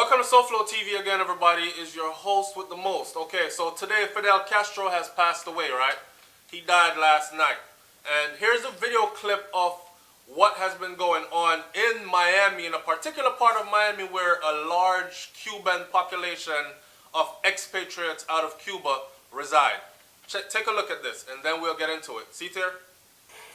Welcome to SouFLoTV again, everybody. Is your host with the most. Okay, so today Fidel Castro has passed away, right? He died last night. And here's a video clip of what has been going on in Miami, in a particular part of Miami where a large Cuban population of expatriates out of Cuba reside. Take a look at this, and then we'll get into it. See there?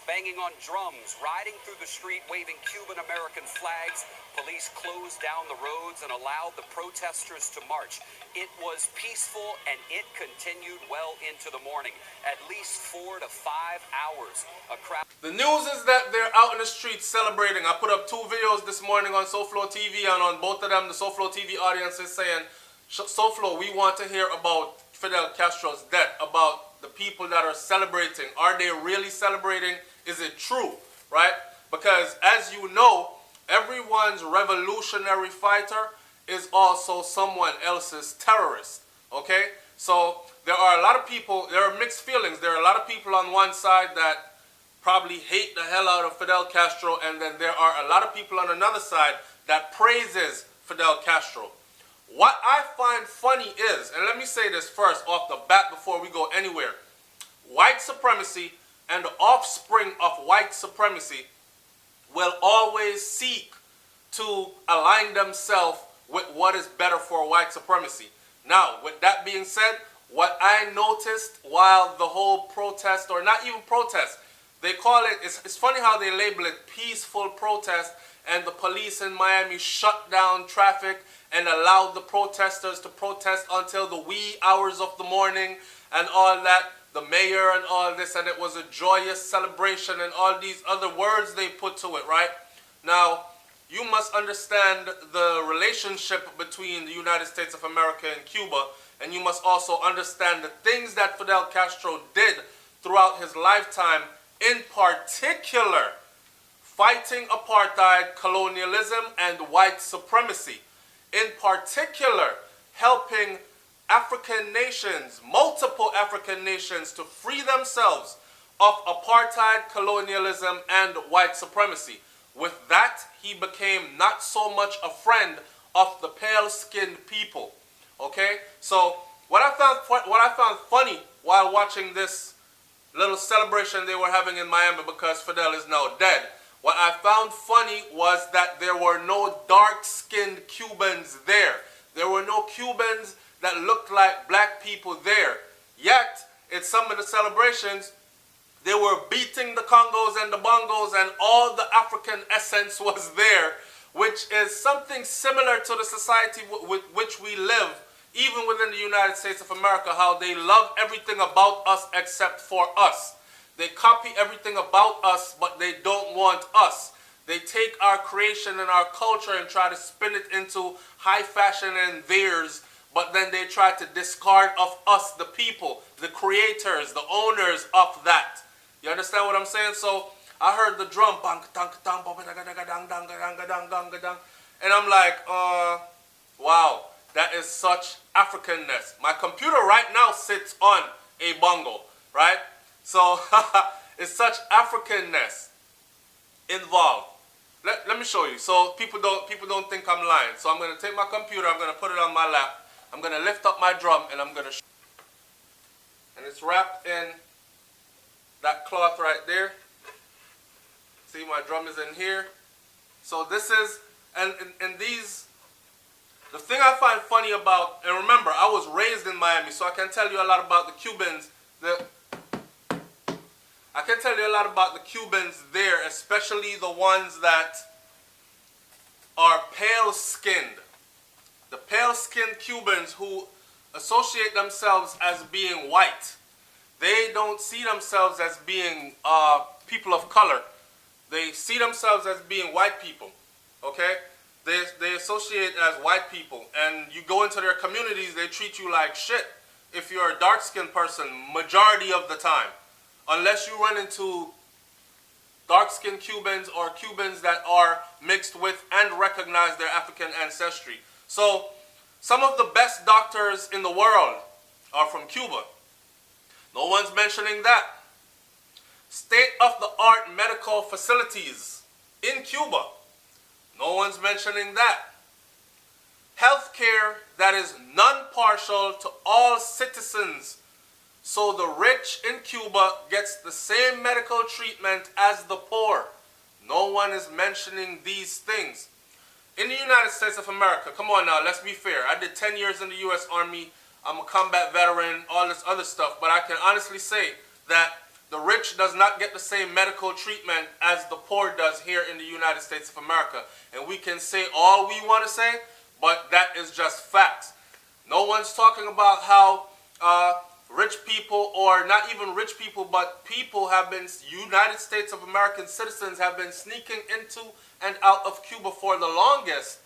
Banging on drums, riding through the street, waving Cuban-American flags. Police closed down the roads and allowed the protesters to march. It was peaceful, and it continued well into the morning. At least 4 to 5 hours. A crowd. The news is that they're out in the streets celebrating. I put up 2 videos this morning on SouFLoTV, and on both of them, the SouFLoTV audience is saying, SouFLo, we want to hear about Fidel Castro's death, about the people that are celebrating. Are they really celebrating? Is it true, right? Because as you know, everyone's revolutionary fighter is also someone else's terrorist, okay? So there are a lot of people, there are mixed feelings. There are a lot of people on one side that probably hate the hell out of Fidel Castro, and then there are a lot of people on another side that praises Fidel Castro. What I find funny is, and let me say this first off the bat before we go anywhere, white supremacy and the offspring of white supremacy will always seek to align themselves with what is better for white supremacy. Now, with that being said, what I noticed while the whole protest, or not even protest, they call it, it's funny how they label it peaceful protest, and the police in Miami shut down traffic and allowed the protesters to protest until the wee hours of the morning and all that. The mayor and all this, and it was a joyous celebration and all these other words they put to it, right? Now, you must understand the relationship between the United States of America and Cuba, and you must also understand the things that Fidel Castro did throughout his lifetime, in particular, fighting apartheid, colonialism, and white supremacy. In particular, helping African nations, multiple African nations, to free themselves of apartheid, colonialism, and white supremacy. With that, he became not so much a friend of the pale-skinned people. Okay? So, what I found funny while watching this little celebration they were having in Miami because Fidel is now dead, what I found funny was that there were no dark-skinned Cubans there. There were no Cubans that looked like black people there. Yet, in some of the celebrations, they were beating the Congos and the Bongos, and all the African essence was there, which is something similar to the society with which we live, even within the United States of America, how they love everything about us except for us. They copy everything about us, but they don't want us. They take our creation and our culture and try to spin it into high fashion and theirs, but then they try to discard of us, the people, the creators, the owners of that. You understand what I'm saying? So I heard the drum, and I'm like, wow, that is such Africanness. My computer right now sits on a bongo, right? So it's such Africanness involved. Let me show you. So people don't think I'm lying. So I'm going to take my computer, I'm going to put it on my lap. I'm going to lift up my drum and I'm going to and it's wrapped in that cloth right there. See, my drum is in here. So this is, and these, the thing I find funny about, and remember, I was raised in Miami, so I can tell you a lot about the Cubans. I can tell you a lot about the Cubans there, especially the ones that are pale-skinned. The pale-skinned Cubans who associate themselves as being white. They don't see themselves as being people of color. They see themselves as being white people, okay? They associate as white people. And you go into their communities, they treat you like shit if you're a dark-skinned person, majority of the time. Unless you run into dark-skinned Cubans or Cubans that are mixed with and recognize their African ancestry. So, some of the best doctors in the world are from Cuba. No one's mentioning that. State-of-the-art medical facilities in Cuba. No one's mentioning that. Health care that is non-partial to all citizens. So the rich in Cuba gets the same medical treatment as the poor. No one is mentioning these things. In the United States of America, come on now, let's be fair. I did 10 years in the U.S. Army. I'm a combat veteran, all this other stuff. But I can honestly say that the rich does not get the same medical treatment as the poor does here in the United States of America. And we can say all we want to say, but that is just facts. No one's talking about how rich people, or not even rich people, but people have been, United States of American citizens have been sneaking into and out of Cuba for the longest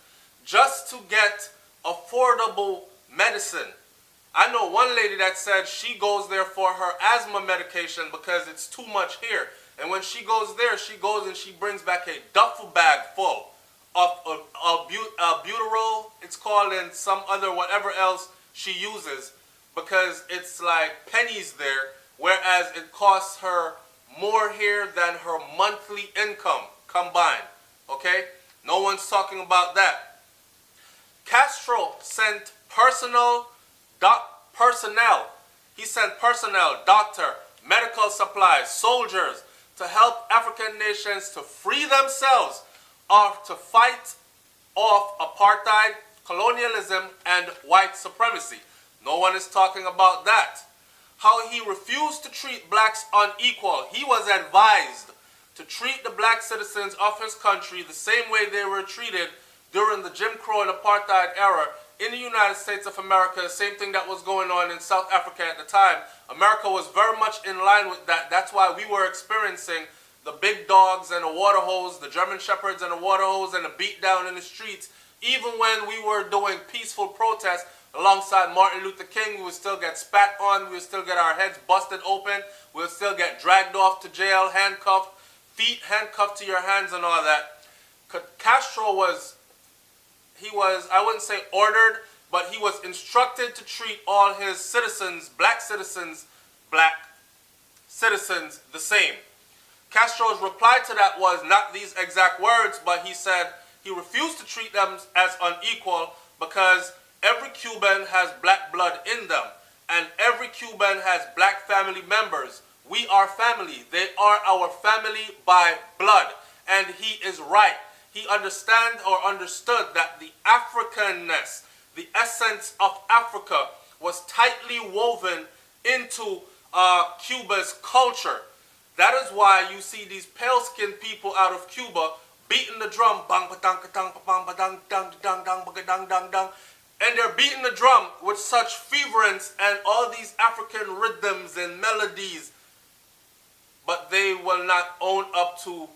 just to get affordable medicine. I know one lady that said she goes there for her asthma medication because it's too much here. And when she goes there, she goes and she brings back a duffel bag full of albuterol, it's called, and some other whatever else she uses, because it's like pennies there, whereas it costs her more here than her monthly income combined. Okay? No one's talking about that. Castro sent personnel. He sent personnel, doctor, medical supplies, soldiers to help African nations to free themselves or to fight off apartheid, colonialism, and white supremacy. No one is talking about that. How he refused to treat blacks unequal. He was advised to treat the black citizens of his country the same way they were treated during the Jim Crow and apartheid era in the United States of America. Same thing that was going on in South Africa at the time. America was very much in line with that. That's why we were experiencing the big dogs and the water hose, the German shepherds and the water hose and the beat down in the streets. Even when we were doing peaceful protests alongside Martin Luther King, we would still get spat on, we would still get our heads busted open, we would still get dragged off to jail, handcuffed, feet handcuffed to your hands and all that. Castro was, I wouldn't say ordered, but he was instructed to treat all his citizens, black citizens, the same. Castro's reply to that was not these exact words, but he said he refused to treat them as unequal because every Cuban has black blood in them, and every Cuban has black family members. We are family. They are our family by blood. And he is right. He understood that the Africanness, the essence of Africa, was tightly woven into Cuba's culture. That is why you see these pale-skinned people out of Cuba beating the drum, bang ba dang dang bang ba dang dang dang dang ba dang dang dang, and they're beating the drum with such fervence and all these African rhythms and melodies, but they will not own up to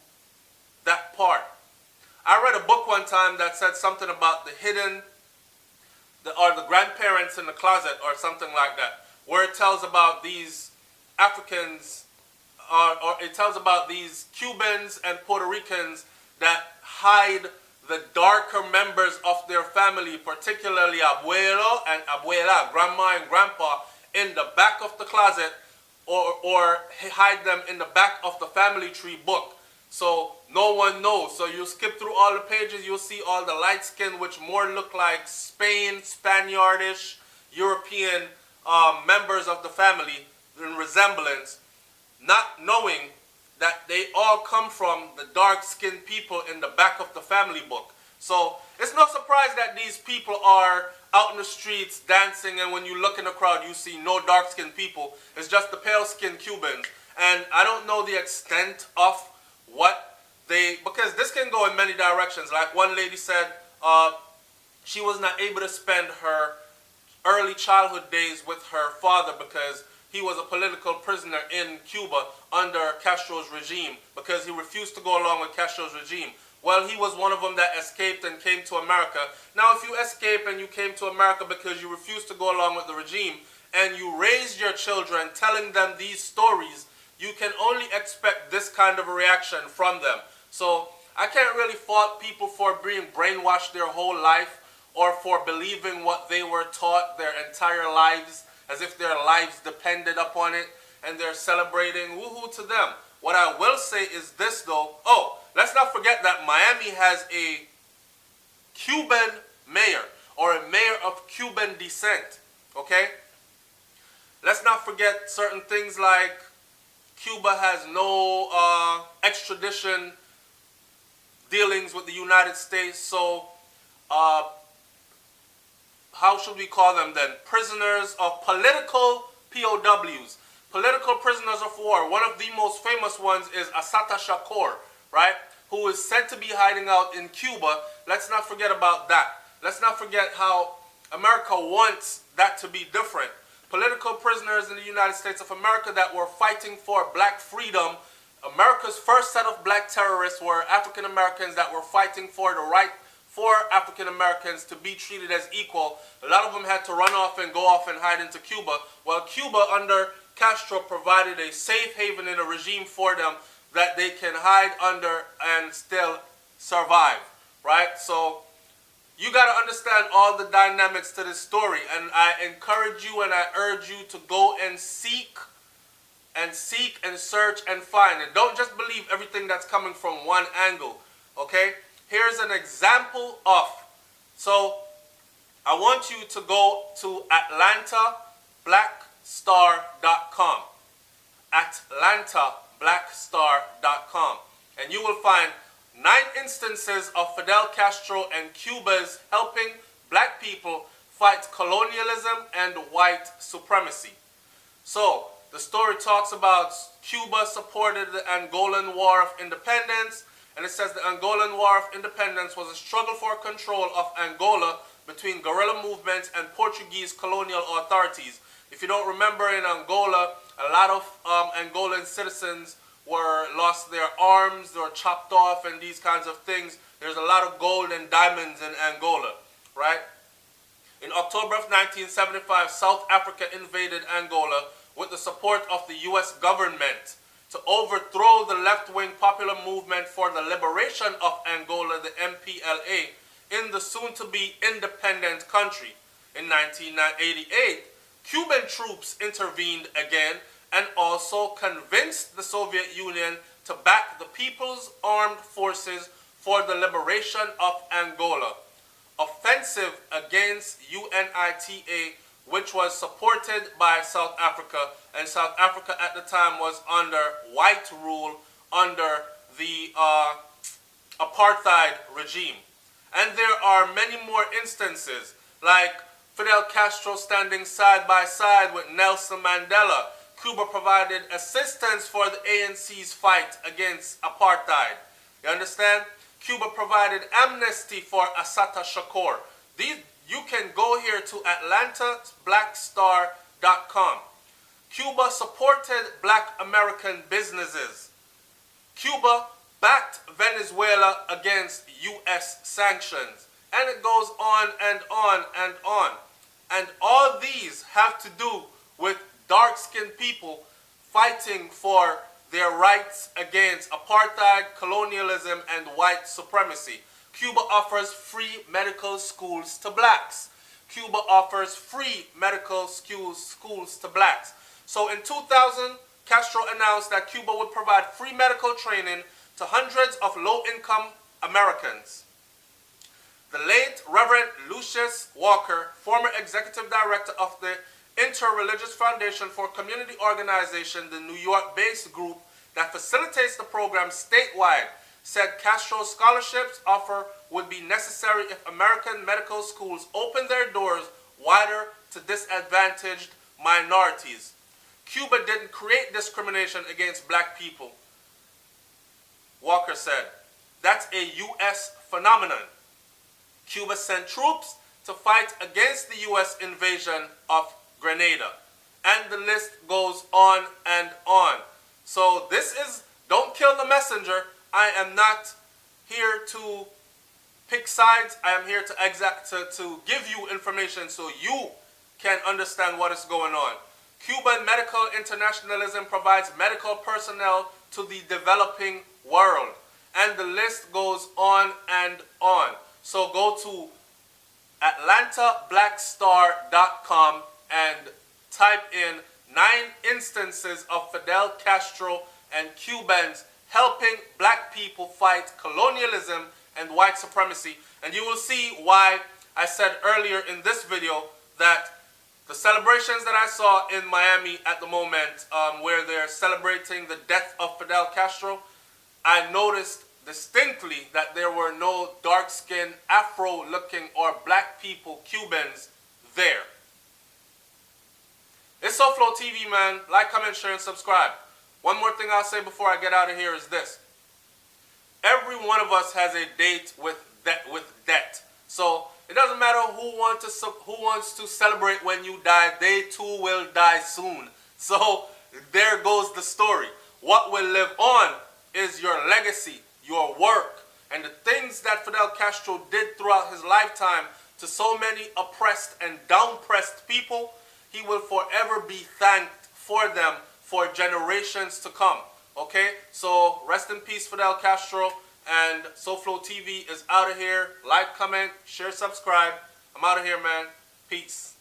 that part. I read a book one time that said something about the hidden, or the grandparents in the closet or something like that, where it tells about these Africans, or it tells about these Cubans and Puerto Ricans that hide the darker members of their family, particularly abuelo and abuela, grandma and grandpa, in the back of the closet, or hide them in the back of the family tree book. So no one knows. So you skip through all the pages, you'll see all the light skin, which more look like Spain, Spaniardish, European members of the family in resemblance, not knowing that they all come from the dark-skinned people in the back of the family book. So it's no surprise that these people are out in the streets dancing, and when you look in the crowd, you see no dark-skinned people. It's just the pale-skinned Cubans. And I don't know the extent of what they, because this can go in many directions. Like one lady said, she was not able to spend her early childhood days with her father because he was a political prisoner in Cuba under Castro's regime, because he refused to go along with Castro's regime. Well, he was one of them that escaped and came to America. Now, if you escape and you came to America because you refused to go along with the regime, and you raised your children telling them these stories, you can only expect this kind of a reaction from them. So I can't really fault people for being brainwashed their whole life, or for believing what they were taught their entire lives, as if their lives depended upon it, and they're celebrating. Woohoo to them. What I will say is this though. Oh, let's not forget that Miami has a Cuban mayor, or a mayor of Cuban descent, okay? Let's not forget certain things like Cuba has no extradition dealings with the United States, so how should we call them then? Prisoners of political POWs, political prisoners of war. One of the most famous ones is Assata Shakur, right? Who is said to be hiding out in Cuba. Let's not forget about that. Let's not forget how America wants that to be different. Political prisoners in the United States of America that were fighting for black freedom. America's first set of black terrorists were African Americans that were fighting for the right for African Americans to be treated as equal. A lot of them had to run off and go off and hide into Cuba. Well, Cuba under Castro provided a safe haven in a regime for them that they can hide under and still survive, right? So you got to understand all the dynamics to this story, and I encourage you and I urge you to go and seek and search and find, and don't just believe everything that's coming from one angle, okay? Here's an example of, so I want you to go to AtlantaBlackStar.com, AtlantaBlackStar.com, and you will find 9 instances of Fidel Castro and Cuba's helping black people fight colonialism and white supremacy. So, the story talks about Cuba supported the Angolan War of Independence, and it says the Angolan War of Independence was a struggle for control of Angola between guerrilla movements and Portuguese colonial authorities. If you don't remember, in Angola, a lot of Angolan citizens lost their arms, they were chopped off, and these kinds of things. There's a lot of gold and diamonds in Angola, right? In October of 1975, South Africa invaded Angola with the support of the U.S. government to overthrow the left-wing popular movement for the liberation of Angola, the MPLA, in the soon-to-be independent country. In 1988, Cuban troops intervened again and also convinced the Soviet Union to back the People's Armed Forces for the liberation of Angola. Offensive against UNITA, which was supported by South Africa, and South Africa at the time was under white rule, under the apartheid regime. And there are many more instances, like Fidel Castro standing side by side with Nelson Mandela. Cuba provided assistance for the ANC's fight against apartheid. You understand? Cuba provided amnesty for Assata Shakur. You can go here to AtlantaBlackStar.com. Cuba supported black American businesses. Cuba backed Venezuela against U.S. sanctions. And it goes on and on and on. And all these have to do with dark-skinned people fighting for their rights against apartheid, colonialism, and white supremacy. Cuba offers free medical schools to blacks. Cuba offers free medical schools to blacks. So in 2000, Castro announced that Cuba would provide free medical training to hundreds of low-income Americans. The late Reverend Lucius Walker, former executive director of the Interreligious Foundation for Community Organization, the New York-based group that facilitates the program statewide, said Castro's scholarships offer would be necessary if American medical schools open their doors wider to disadvantaged minorities. Cuba didn't create discrimination against black people, Walker said. That's a U.S. phenomenon. Cuba sent troops to fight against the U.S. invasion of Grenada. And the list goes on and on. So this is, don't kill the messenger. I am not here to pick sides. I am here to give you information so you can understand what is going on. Cuban medical internationalism provides medical personnel to the developing world. And the list goes on and on. So go to AtlantaBlackStar.com and type in 9 instances of Fidel Castro and Cubans helping black people fight colonialism and white supremacy. And you will see why I said earlier in this video that the celebrations that I saw in Miami at the moment, where they're celebrating the death of Fidel Castro, I noticed distinctly that there were no dark-skinned, Afro-looking or black people, Cubans, there. It's SouFLoTV, man. Like, comment, share, and subscribe. One more thing I'll say before I get out of here is this. Every one of us has a date with death. So it doesn't matter who wants to celebrate when you die. They too will die soon. So there goes the story. What will live on is your legacy, your work, and the things that Fidel Castro did throughout his lifetime to so many oppressed and down-pressed people. He will forever be thanked for them for generations to come. Okay? So rest in peace, Fidel Castro. And SouFLoTV is out of here. Like, comment, share, subscribe. I'm out of here, man. Peace.